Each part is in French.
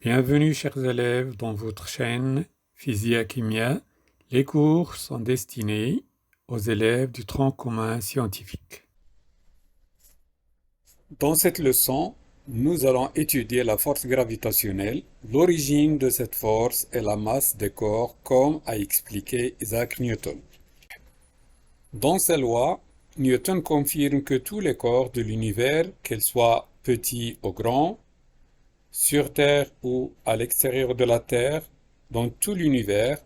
Bienvenue chers élèves dans votre chaîne Physique-Chimia. Les cours sont destinés aux élèves du tronc commun scientifique. Dans cette leçon, nous allons étudier la force gravitationnelle, l'origine de cette force et la masse des corps comme a expliqué Isaac Newton. Dans ses lois, Newton confirme que tous les corps de l'univers, qu'ils soient petits ou grands, sur Terre ou à l'extérieur de la Terre, dans tout l'univers,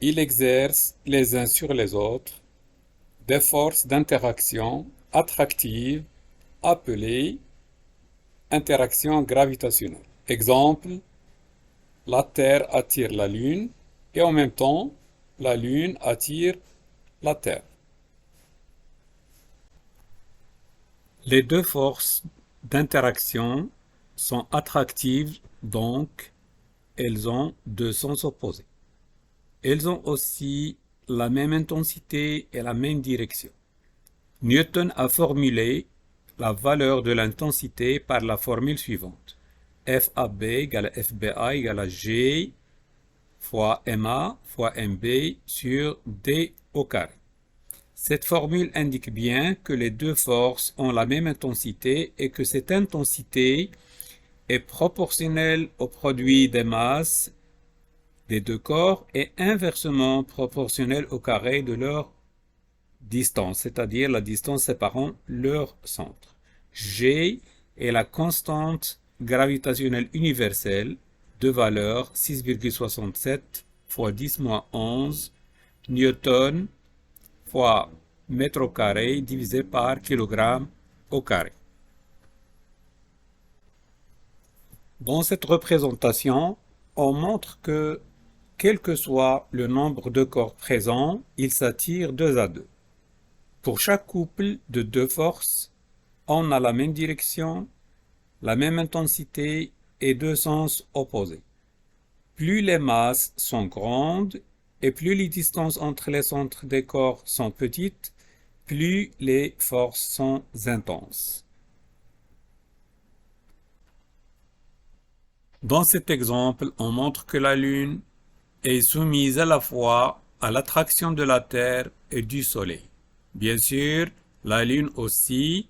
ils exercent les uns sur les autres des forces d'interaction attractives appelées interactions gravitationnelles. Exemple, la Terre attire la Lune et en même temps, la Lune attire la Terre. Les deux forces d'interaction sont attractives, donc elles ont deux sens opposés. Elles ont aussi la même intensité et la même direction. Newton a formulé la valeur de l'intensité par la formule suivante. FAB égale à FBA égale à G fois MA fois MB sur D au carré. Cette formule indique bien que les deux forces ont la même intensité et que cette intensité est proportionnelle au produit des masses des deux corps et inversement proportionnelle au carré de leur distance, c'est-à-dire la distance séparant leur centre. G est la constante gravitationnelle universelle de valeur 6,67 fois 10-11 newton fois mètre au carré divisé par kilogramme au carré. Dans cette représentation, on montre que, quel que soit le nombre de corps présents, ils s'attirent deux à deux. Pour chaque couple de deux forces, on a la même direction, la même intensité et deux sens opposés. Plus les masses sont grandes et plus les distances entre les centres des corps sont petites, plus les forces sont intenses. Dans cet exemple, on montre que la Lune est soumise à la fois à l'attraction de la Terre et du Soleil. Bien sûr, la Lune aussi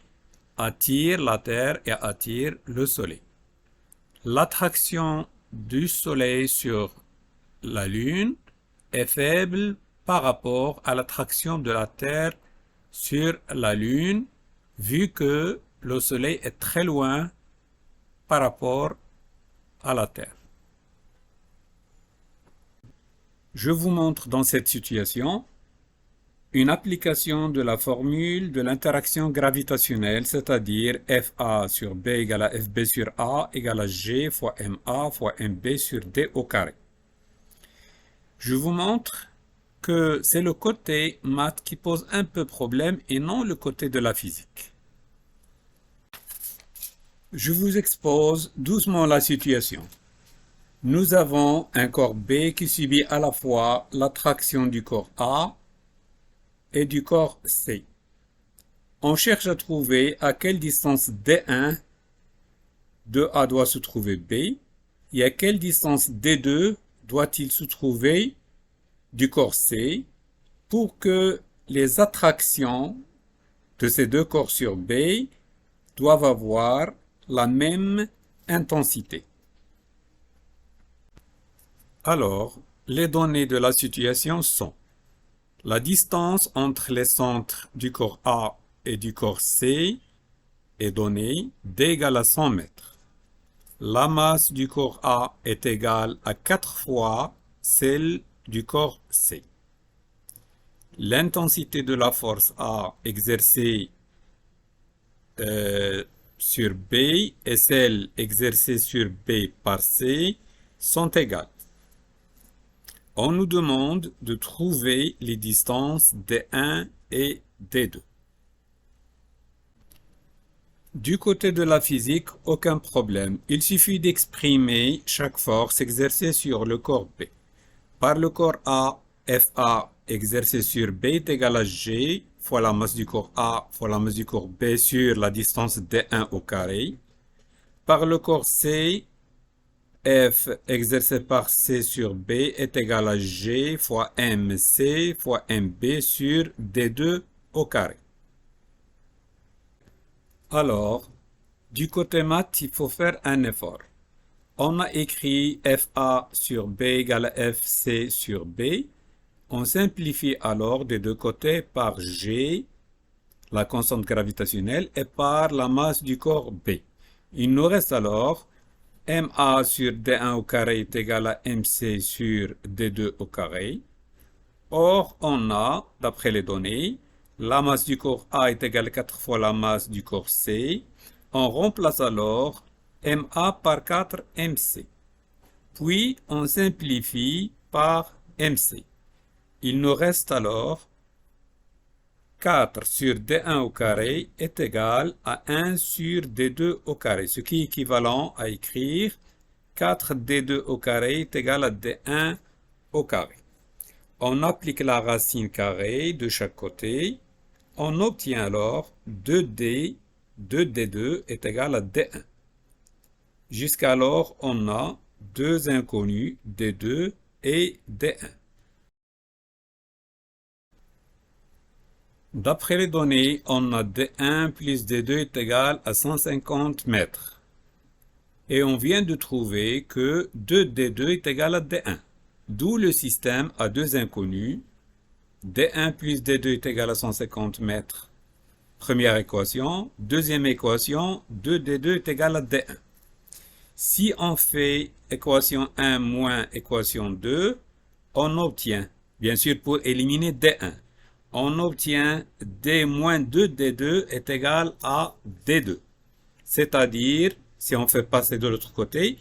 attire la Terre et attire le Soleil. L'attraction du Soleil sur la Lune est faible par rapport à l'attraction de la Terre sur la Lune, vu que le Soleil est très loin par rapport à la Terre. Je vous montre dans cette situation une application de la formule de l'interaction gravitationnelle, c'est-à-dire FA sur B égale à FB sur A égale à G fois MA fois MB sur D au carré. Je vous montre que c'est le côté maths qui pose un peu problème et non le côté de la physique. Je vous expose doucement la situation. Nous avons un corps B qui subit à la fois l'attraction du corps A et du corps C. On cherche à trouver à quelle distance D1 de A doit se trouver B et à quelle distance D2 doit-il se trouver du corps C pour que les attractions de ces deux corps sur B doivent avoir la même intensité. Alors, les données de la situation sont la distance entre les centres du corps A et du corps C est donnée D égale à 100 mètres. La masse du corps A est égale à 4 fois celle du corps C. L'intensité de la force A exercée sur B et celle exercée sur B par C sont égales. On nous demande de trouver les distances D1 et D2. Du côté de la physique, aucun problème. Il suffit d'exprimer chaque force exercée sur le corps B. Par le corps A, FA exercé sur B est égal à G fois la masse du corps A fois la masse du corps B sur la distance D1 au carré. Par le corps C, F exercé par C sur B est égal à G fois MC fois MB sur D2 au carré. Alors, du côté maths, il faut faire un effort. On a écrit FA sur B égale à FC sur B. On simplifie alors des deux côtés par G, la constante gravitationnelle, et par la masse du corps B. Il nous reste alors MA sur D1 au carré est égal à MC sur D2 au carré. Or, on a, d'après les données, la masse du corps A est égale à 4 fois la masse du corps C. On remplace alors MA par 4 MC. Puis, on simplifie par MC. Il nous reste alors 4 sur D1 au carré est égal à 1 sur D2 au carré, ce qui est équivalent à écrire 4D2 au carré est égal à D1 au carré. On applique la racine carrée de chaque côté. On obtient alors 2D, 2D2 est égal à D1. Jusqu'alors, on a deux inconnus, D2 et D1. D'après les données, on a D1 plus D2 est égal à 150 mètres. Et on vient de trouver que 2D2 est égal à D1. D'où le système à deux inconnus. D1 plus D2 est égal à 150 mètres. Première équation. Deuxième équation, 2D2 est égal à D1. Si on fait équation 1 moins équation 2, on obtient, bien sûr pour éliminer D1, on obtient D moins 2D2 est égal à D2. C'est-à-dire, si on fait passer de l'autre côté,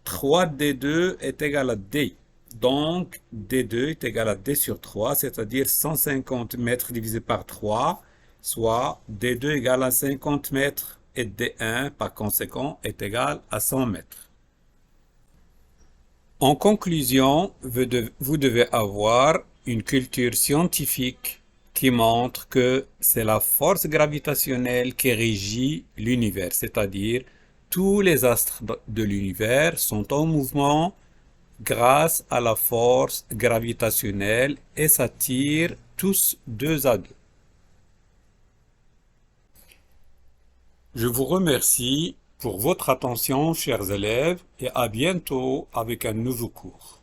3D2 est égal à D. Donc, D2 est égal à D sur 3, c'est-à-dire 150 mètres divisé par 3, soit D2 égale à 50 mètres et D1, par conséquent, est égal à 100 mètres. En conclusion, vous devez avoir une culture scientifique qui montre que c'est la force gravitationnelle qui régit l'univers, c'est-à-dire tous les astres de l'univers sont en mouvement grâce à la force gravitationnelle et s'attirent tous deux à deux. Je vous remercie pour votre attention, chers élèves, et à bientôt avec un nouveau cours.